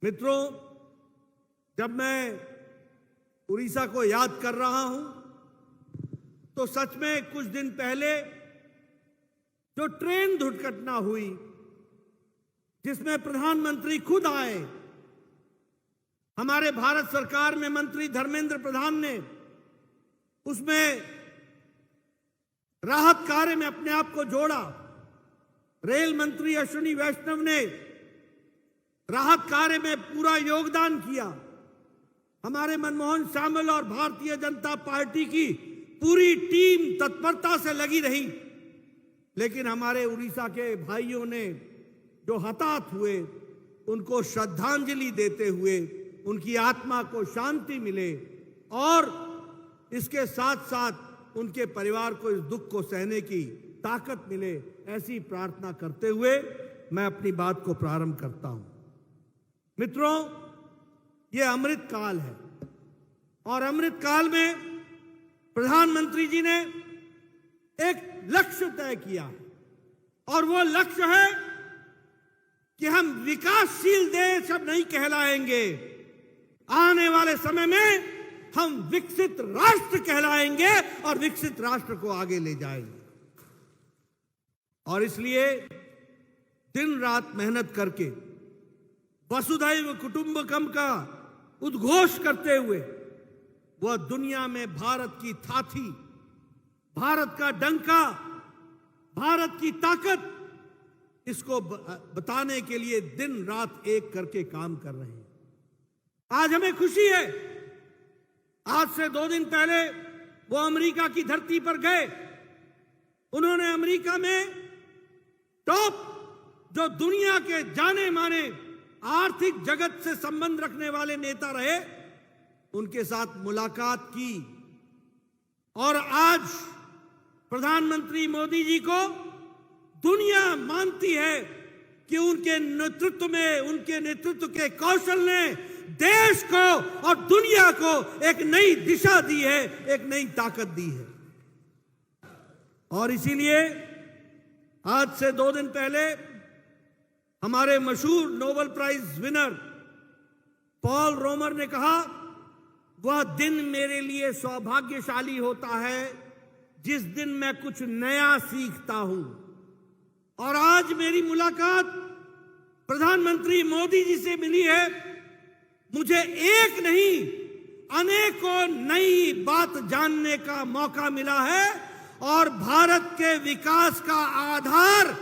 मित्रों, जब मैं उड़ीसा को याद कर रहा हूं तो सच में कुछ दिन पहले जो ट्रेन दुर्घटना हुई जिसमें प्रधानमंत्री खुद आए, हमारे भारत सरकार में मंत्री धर्मेंद्र प्रधान ने उसमें राहत कार्य में अपने आप को जोड़ा। रेल मंत्री अश्विनी वैष्णव ने राहत कार्य में पूरा योगदान किया। हमारे मनमोहन शामिल और भारतीय जनता पार्टी की पूरी टीम तत्परता से लगी रही, लेकिन हमारे उड़ीसा के भाइयों ने जो हताहत हुए उनको श्रद्धांजलि देते हुए उनकी आत्मा को शांति मिले और इसके साथ साथ उनके परिवार को इस दुख को सहने की ताकत मिले, ऐसी प्रार्थना करते हुए मैं अपनी बात को प्रारंभ करता हूं। मित्रों, ये अमृत काल है और अमृत काल में प्रधानमंत्री जी ने एक लक्ष्य तय किया है और वो लक्ष्य है कि हम विकासशील देश अब नहीं कहलाएंगे, आने वाले समय में हम विकसित राष्ट्र कहलाएंगे और विकसित राष्ट्र को आगे ले जाएंगे। और इसलिए दिन रात मेहनत करके वसुधैव कुटुंबकम का उद्घोष करते हुए वह दुनिया में भारत की थाथी, भारत का डंका, भारत की ताकत, इसको बताने के लिए दिन रात एक करके काम कर रहे हैं। आज हमें खुशी है, आज से 2 दिन पहले वो अमेरिका की धरती पर गए। उन्होंने अमेरिका में टॉप जो दुनिया के जाने माने आर्थिक जगत से संबंध रखने वाले नेता रहे, उनके साथ मुलाकात की और आज प्रधानमंत्री मोदी जी को दुनिया मानती है कि उनके नेतृत्व में, उनके नेतृत्व के कौशल ने देश को और दुनिया को एक नई दिशा दी है, एक नई ताकत दी है। और इसीलिए आज से 2 दिन पहले हमारे मशहूर नोबेल प्राइज विनर पॉल रोमर ने कहा, वह दिन मेरे लिए सौभाग्यशाली होता है जिस दिन मैं कुछ नया सीखता हूं। और आज मेरी मुलाकात प्रधानमंत्री मोदी जी से मिली है। मुझे एक नहीं, अनेकों नई बात जानने का मौका मिला है और भारत के विकास का आधार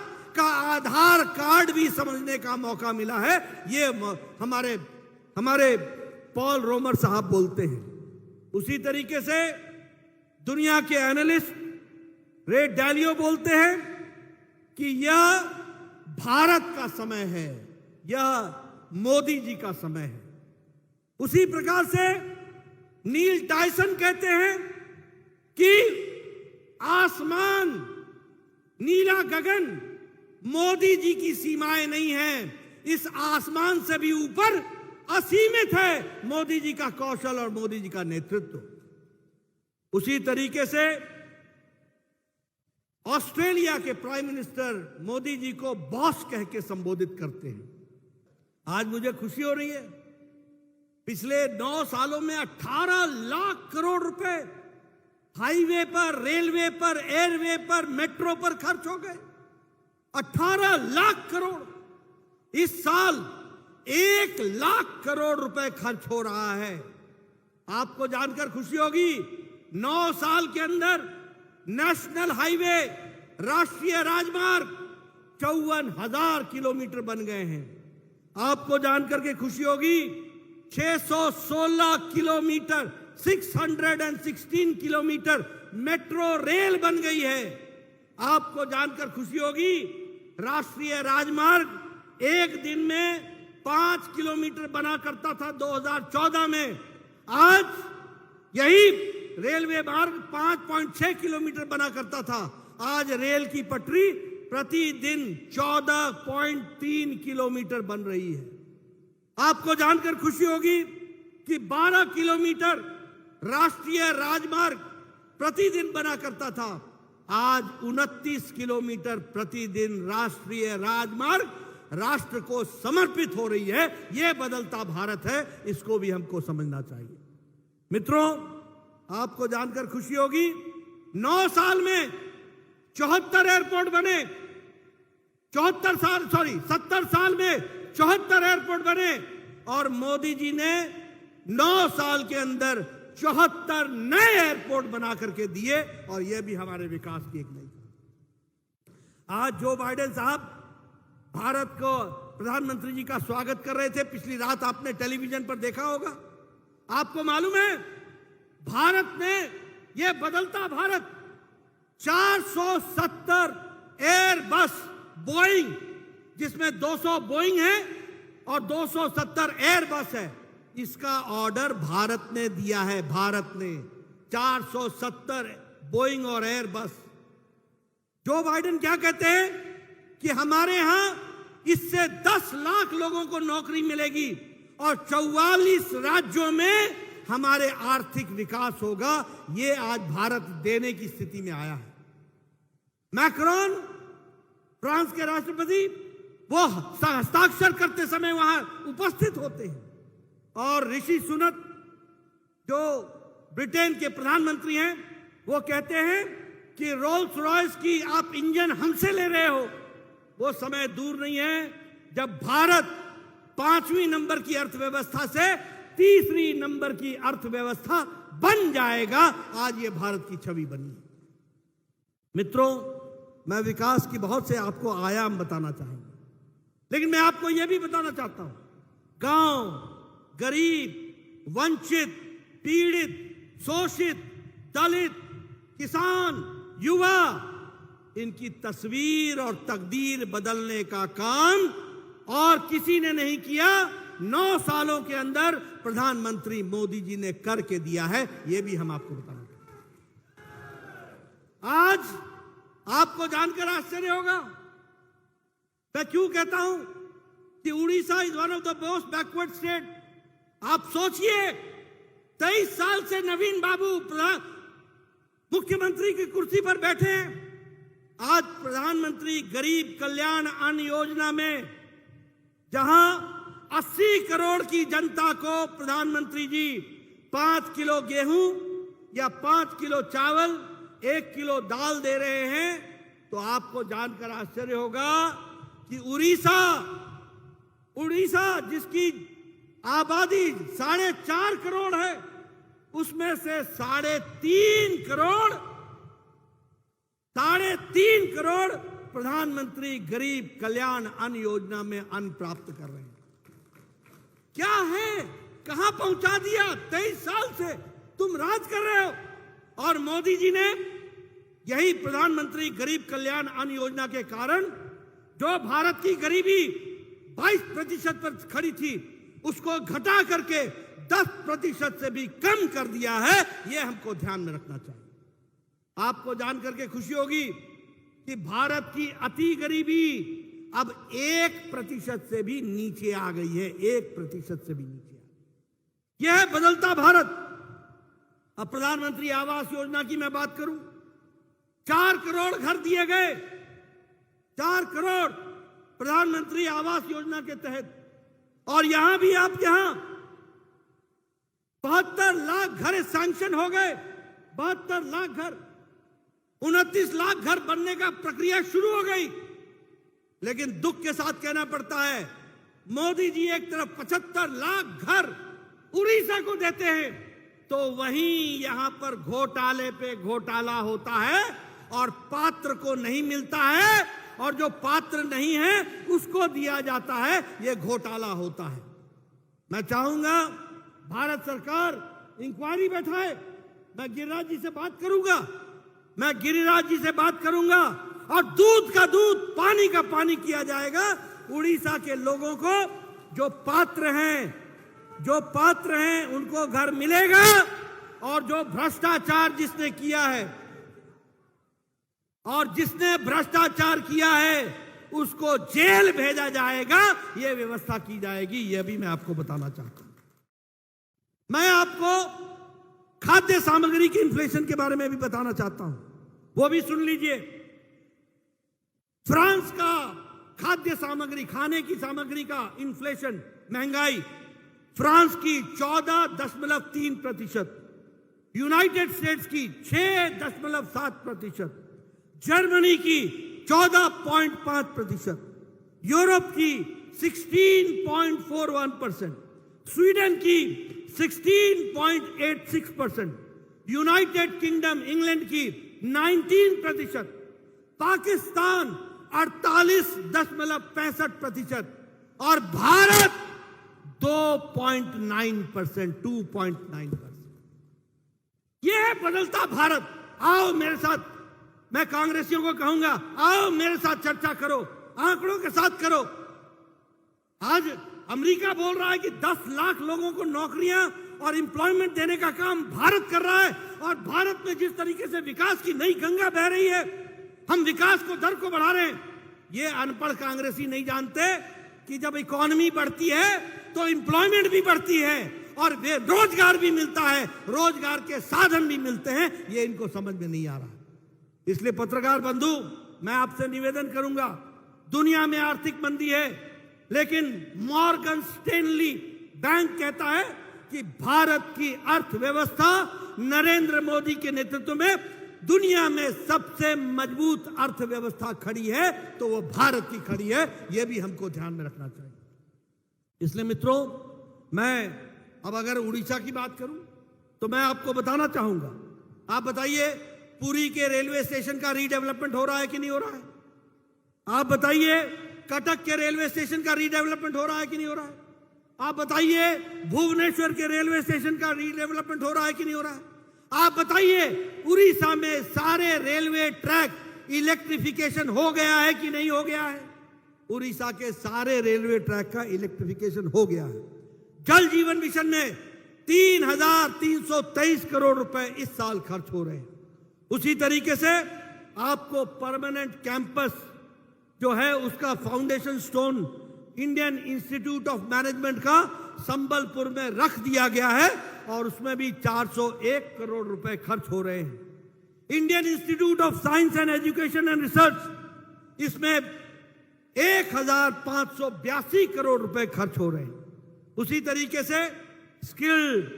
कार्ड भी समझने का मौका मिला है। ये हमारे पॉल रोमर साहब बोलते हैं। उसी तरीके से दुनिया के एनालिस्ट रे डालियो बोलते हैं कि यह भारत का समय है, यह मोदी जी का समय है। उसी प्रकार से नील टायसन कहते हैं कि आसमान, नीला गगन मोदी जी की सीमाएं नहीं हैं, इस आसमान से भी ऊपर असीमित है मोदी जी का कौशल और मोदी जी का नेतृत्व। उसी तरीके से ऑस्ट्रेलिया के प्राइम मिनिस्टर मोदी जी को बॉस कह के संबोधित करते हैं। आज मुझे खुशी हो रही है, पिछले 9 सालों में 18 लाख करोड़ रुपए हाईवे पर, रेलवे पर, एयरवे पर, मेट्रो पर खर्च हो गए। 18 लाख करोड़। इस साल 1 लाख करोड़ रुपए खर्च हो रहा है। आपको जानकर खुशी होगी, 9 साल के अंदर नेशनल हाईवे, राष्ट्रीय राजमार्ग 54,000 किलोमीटर बन गए हैं। आपको जानकर के खुशी होगी, 616 किलोमीटर, 616 किलोमीटर मेट्रो रेल बन गई है। आपको जानकर खुशी होगी, राष्ट्रीय राजमार्ग एक दिन में 5 किलोमीटर बना करता था 2014 में, आज यही रेलवे मार्ग 5.6 किलोमीटर बना करता था। आज रेल की पटरी प्रतिदिन 14.3 किलोमीटर बन रही है। आपको जानकर खुशी होगी कि 12 किलोमीटर राष्ट्रीय राजमार्ग प्रतिदिन बना करता था, आज 29 किलोमीटर प्रतिदिन राष्ट्रीय राजमार्ग राष्ट्र को समर्पित हो रही है। यह बदलता भारत है, इसको भी हमको समझना चाहिए। मित्रों, आपको जानकर खुशी होगी, 9 साल में 74 एयरपोर्ट बने। 70 साल में 74 एयरपोर्ट बने और मोदी जी ने 9 साल के अंदर 74 नए एयरपोर्ट बना करके दिए, और यह भी हमारे विकास की एक नई। आज जो बाइडेन साहब भारत को प्रधानमंत्री जी का स्वागत कर रहे थे, पिछली रात आपने टेलीविजन पर देखा होगा। आपको मालूम है, भारत ने यह बदलता भारत 470 एयरबस बोइंग, जिसमें 200 बोइंग है और 270 एयरबस है, इसका ऑर्डर भारत ने दिया है। भारत ने 470 बोइंग और एयरबस। जो बाइडेन क्या कहते हैं कि हमारे यहां इससे 10 लाख लोगों को नौकरी मिलेगी और 44 राज्यों में हमारे आर्थिक विकास होगा। यह आज भारत देने की स्थिति में आया है। मैक्रोन, फ्रांस के राष्ट्रपति, वो हस्ताक्षर करते समय वहां उपस्थित होते हैं, और ऋषि सुनक जो ब्रिटेन के प्रधानमंत्री हैं, वो कहते हैं कि रोल्स रॉयस की आप इंजन हमसे ले रहे हो। वो समय दूर नहीं है जब भारत 5वीं नंबर की अर्थव्यवस्था से 3री नंबर की अर्थव्यवस्था बन जाएगा। आज ये भारत की छवि बनी है। मित्रों, मैं विकास की बहुत से आपको आयाम बताना चाहूंगा, लेकिन मैं आपको यह भी बताना चाहता हूं, गांव, गरीब, वंचित, पीड़ित, शोषित, दलित, किसान, युवा, इनकी तस्वीर और तकदीर बदलने का काम और किसी ने नहीं किया। 9 सालों के अंदर प्रधानमंत्री मोदी जी ने करके दिया है। यह भी हम आपको बताना चाहते हैं। आज आपको जानकर आश्चर्य होगा, मैं क्यों कहता हूं कि Orissa is one of the most backward state. आप सोचिए, 23 साल से नवीन बाबू मुख्यमंत्री की कुर्सी पर बैठे हैं। आज प्रधानमंत्री गरीब कल्याण अन्न योजना में जहां 80 करोड़ की जनता को प्रधानमंत्री जी 5 किलो गेहूं या 5 किलो चावल, 1 किलो दाल दे रहे हैं, तो आपको जानकर आश्चर्य होगा कि उड़ीसा जिसकी आबादी 4.5 करोड़ है, उसमें से 3.5 करोड़ प्रधानमंत्री गरीब कल्याण अन्न योजना में अन्न प्राप्त कर रहे हैं। क्या है, कहां पहुंचा दिया? 23 साल से तुम राज कर रहे हो, और मोदी जी ने यही प्रधानमंत्री गरीब कल्याण अन्न योजना के कारण जो भारत की गरीबी 22% पर खड़ी थी, उसको घटा करके 10% से भी कम कर दिया है। यह हमको ध्यान में रखना चाहिए। आपको जानकर के खुशी होगी कि भारत की अति गरीबी अब 1% से भी नीचे आ गई है। 1% से भी नीचे आ गई। यह है बदलता भारत। अब प्रधानमंत्री आवास योजना की मैं बात करूं, 4 करोड़ घर दिए गए। 4 करोड़ प्रधानमंत्री आवास योजना के तहत, और यहां भी आप 72 लाख घर सैंक्शन हो गए। 72 लाख घर, 29 लाख घर बनने का प्रक्रिया शुरू हो गई। लेकिन दुख के साथ कहना पड़ता है, मोदी जी एक तरफ 75 लाख घर उड़ीसा को देते हैं, तो वहीं यहां पर घोटाले पे घोटाला होता है और पात्र को नहीं मिलता है, और जो पात्र नहीं है उसको दिया जाता है। यह घोटाला होता है। मैं चाहूंगा भारत सरकार इंक्वायरी बैठाए। मैं गिरिराज जी से बात करूंगा, और दूध का दूध, पानी का पानी किया जाएगा। उड़ीसा के लोगों को जो पात्र हैं उनको घर मिलेगा, और जो भ्रष्टाचार जिसने किया है उसको जेल भेजा जाएगा। यह व्यवस्था की जाएगी। यह भी मैं आपको बताना चाहता हूं। मैं आपको खाद्य सामग्री के इन्फ्लेशन के बारे में भी बताना चाहता हूं, वो भी सुन लीजिए। फ्रांस का खाद्य सामग्री, खाने की सामग्री का इन्फ्लेशन, महंगाई, फ्रांस की 14.3%, यूनाइटेड स्टेट्स की 6.7%, जर्मनी की 14.5%, यूरोप की 16.41%, स्वीडन की 16.86%, यूनाइटेड किंगडम इंग्लैंड की 19%, पाकिस्तान 48.65% और भारत 2.9%, 2.9%। यह है बदलता भारत। आओ मेरे साथ, मैं कांग्रेसियों को कहूंगा, आओ मेरे साथ चर्चा करो, आंकड़ों के साथ करो। आज अमेरिका बोल रहा है कि 10 लाख लोगों को नौकरियां और एम्प्लॉयमेंट देने का काम भारत कर रहा है, और भारत में जिस तरीके से विकास की नई गंगा बह रही है, हम विकास को दर को बढ़ा रहे हैं। ये अनपढ़ कांग्रेसी नहीं जानते कि जब इकोनॉमी बढ़ती है तो एम्प्लॉयमेंट भी बढ़ती है और रोजगार भी मिलता है, रोजगार के साधन भी मिलते हैं। ये इनको समझ में नहीं आ रहा। इसलिए पत्रकार बंधु, मैं आपसे निवेदन करूंगा, दुनिया में आर्थिक मंदी है, लेकिन मॉर्गन स्टैनली बैंक कहता है कि भारत की अर्थव्यवस्था नरेंद्र मोदी के नेतृत्व में दुनिया में सबसे मजबूत अर्थव्यवस्था खड़ी है, तो वो भारत की खड़ी है। यह भी हमको ध्यान में रखना चाहिए। इसलिए मित्रों, मैं अब अगर उड़ीसा की बात करूं तो मैं आपको बताना चाहूंगा, आप बताइए पुरी के रेलवे स्टेशन का रीडेवलपमेंट हो रहा है कि नहीं हो रहा है? आप बताइए कटक के रेलवे स्टेशन का रीडेवलपमेंट हो रहा है कि नहीं हो रहा है? आप बताइए भुवनेश्वर के रेलवे स्टेशन का रीडेवलपमेंट हो रहा है कि नहीं हो रहा है? आप बताइए उड़ीसा में सारे रेलवे ट्रैक इलेक्ट्रिफिकेशन हो गया है कि नहीं हो गया है? उड़ीसा के सारे रेलवे ट्रैक का इलेक्ट्रिफिकेशन हो गया है। जल जीवन मिशन में 3,323 करोड़ रुपए इस साल खर्च हो रहे हैं। उसी तरीके से आपको परमानेंट कैंपस जो है उसका foundation stone Indian institute of management का संबलपुर में रख दिया गया है, और उसमें भी 401 करोड़ रुपए खर्च हो रहे हैं। Indian institute of science and education and research, इसमें 1,582 करोड़ रुपए खर्च हो रहे हैं। उसी तरीके से skill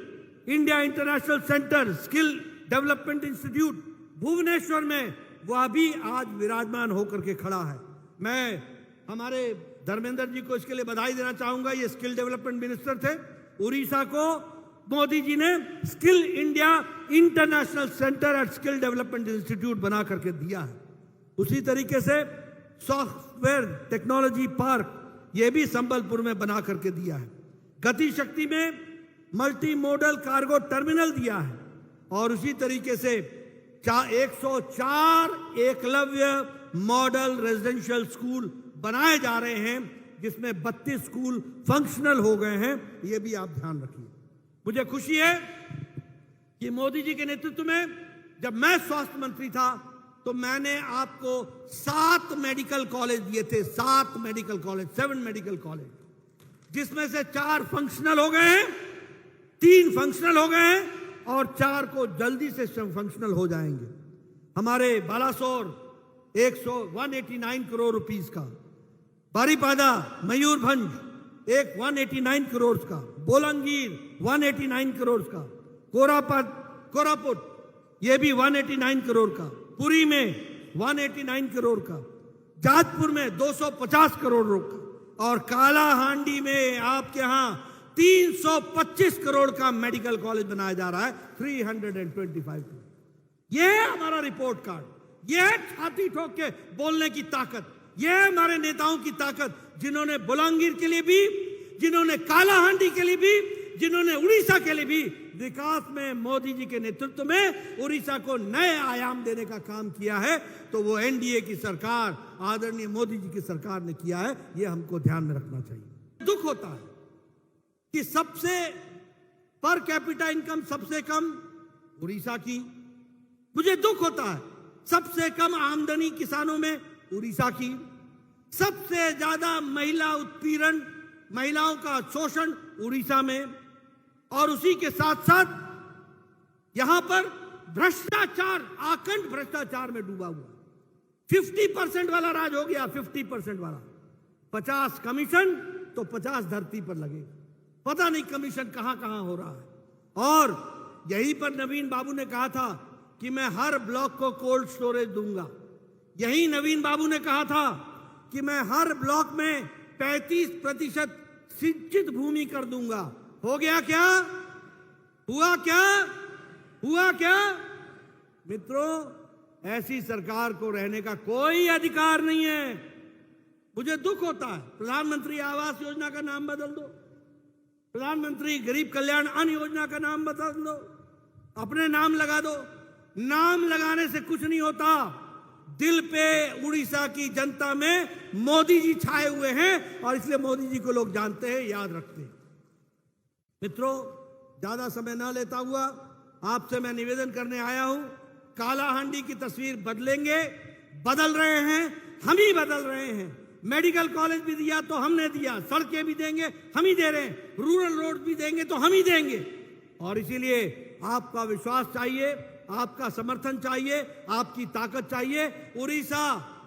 India international centre, skill development institute Bhubaneswar में, वह भी आज विराजमान होकर के खड़ा है। मैं हमारे धर्मेंद्र जी को इसके लिए बधाई देना चाहूंगा। ये स्किल डेवलपमेंट मिनिस्टर थे। उड़ीसा को मोदी जी ने skill India international centre and skill development institute बना करके दिया है। उसी तरीके से सॉफ्टवेयर टेक्नोलॉजी पार्क, ये भी संबलपुर में बना करके दिया है। गति शक्ति में मल्टी मोडल कार्गो टर्मिनल दिया है, और उसी तरीके से 104 एकलव्य मॉडल रेजिडेंशियल स्कूल बनाए जा रहे हैं, जिसमें 32 स्कूल फंक्शनल हो गए हैं। ये भी आप ध्यान रखिए। मुझे खुशी है कि मोदी जी के नेतृत्व में जब मैं स्वास्थ्य मंत्री था तो मैंने आपको 7 मेडिकल कॉलेज दिए थे, 7 मेडिकल कॉलेज, 7 मेडिकल कॉलेज, जिसमें से 4 फंक्शनल हो गए हैं, 3 फंक्शनल हो गए हैं, और 4 को जल्दी से फंक्शनल हो जाएंगे। हमारे बालासोर 189 करोड़ रुपीस का, बारीपादा मयूरभंज 189 करोड़ का, बोलंगीर 189 करोड़ का, कोरापुट ये भी 189 करोड़ का, पुरी में 189 करोड़ का, जाजपुर में 250 करोड़ का, और कालाहांडी में आपके यहां 325 करोड़ का मेडिकल कॉलेज बनाया जा रहा है, 325 करोड़। यह है हमारा रिपोर्ट कार्ड, यह है छाती ठोक के बोलने की ताकत, यह है हमारे नेताओं की ताकत, जिन्होंने बोलांगीर के लिए भी, जिन्होंने कालाहांडी के लिए भी, जिन्होंने उड़ीसा के लिए भी विकास में मोदी जी के नेतृत्व में उड़ीसा को नए आयाम देने का काम किया है। तो वो एनडीए की सरकार, आदरणीय मोदी जी की सरकार ने किया है। ये हमको ध्यान में रखना चाहिए। दुख होता है कि सबसे पर कैपिटा इनकम सबसे कम उड़ीसा की, मुझे दुख होता है सबसे कम आमदनी किसानों में उड़ीसा की, सबसे ज्यादा महिला उत्पीड़न, महिलाओं का शोषण उड़ीसा में, और उसी के साथ साथ यहां पर भ्रष्टाचार, आकंठ भ्रष्टाचार में डूबा हुआ। 50% वाला राज हो गया, 50% वाला। 50 कमीशन तो 50 धरती पर लगेगा। पता नहीं कमीशन कहां कहां हो रहा है। और यहीं पर नवीन बाबू ने कहा था कि मैं हर ब्लॉक को कोल्ड स्टोरेज दूंगा। यही नवीन बाबू ने कहा था कि मैं हर ब्लॉक में 35% सिंचित भूमि कर दूंगा। हो गया क्या? हुआ क्या? हुआ क्या? मित्रों, ऐसी सरकार को रहने का कोई अधिकार नहीं है। मुझे दुख होता है, प्रधानमंत्री आवास योजना का नाम बदल दो, प्रधानमंत्री गरीब कल्याण अन्न योजना का नाम बदल दो, अपने नाम लगा दो। नाम लगाने से कुछ नहीं होता। दिल पे उड़ीसा की जनता में मोदी जी छाए हुए हैं और इसलिए मोदी जी को लोग जानते हैं, याद रखते हैं। मित्रों, ज्यादा समय ना लेता हुआ आपसे मैं निवेदन करने आया हूं, कालाहांडी की तस्वीर बदलेंगे, बदल रहे हैं, हम ही बदल रहे हैं। मेडिकल कॉलेज भी दिया तो हमने दिया, सड़कें भी देंगे हम ही दे रहे हैं, रूरल रोड भी देंगे तो हम ही देंगे। और इसीलिए आपका विश्वास चाहिए, आपका समर्थन चाहिए, आपकी ताकत चाहिए। उड़ीसा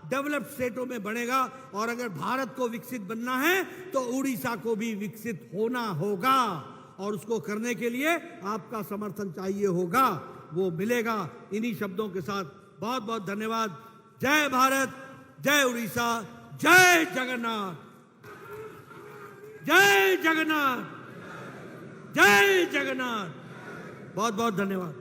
डेवलप्ड स्टेटों में बढ़ेगा और अगर भारत को विकसित बनना है तो उड़ीसा को भी विकसित होना होगा और उसको करने के लिए आपका समर्थन चाहिए होगा, वो मिलेगा। इन्हीं शब्दों के साथ बहुत बहुत धन्यवाद। जय भारत, जय उड़ीसा, जय जगन्नाथ, जय जगन्नाथ, जय जगन्नाथ। बहुत बहुत धन्यवाद।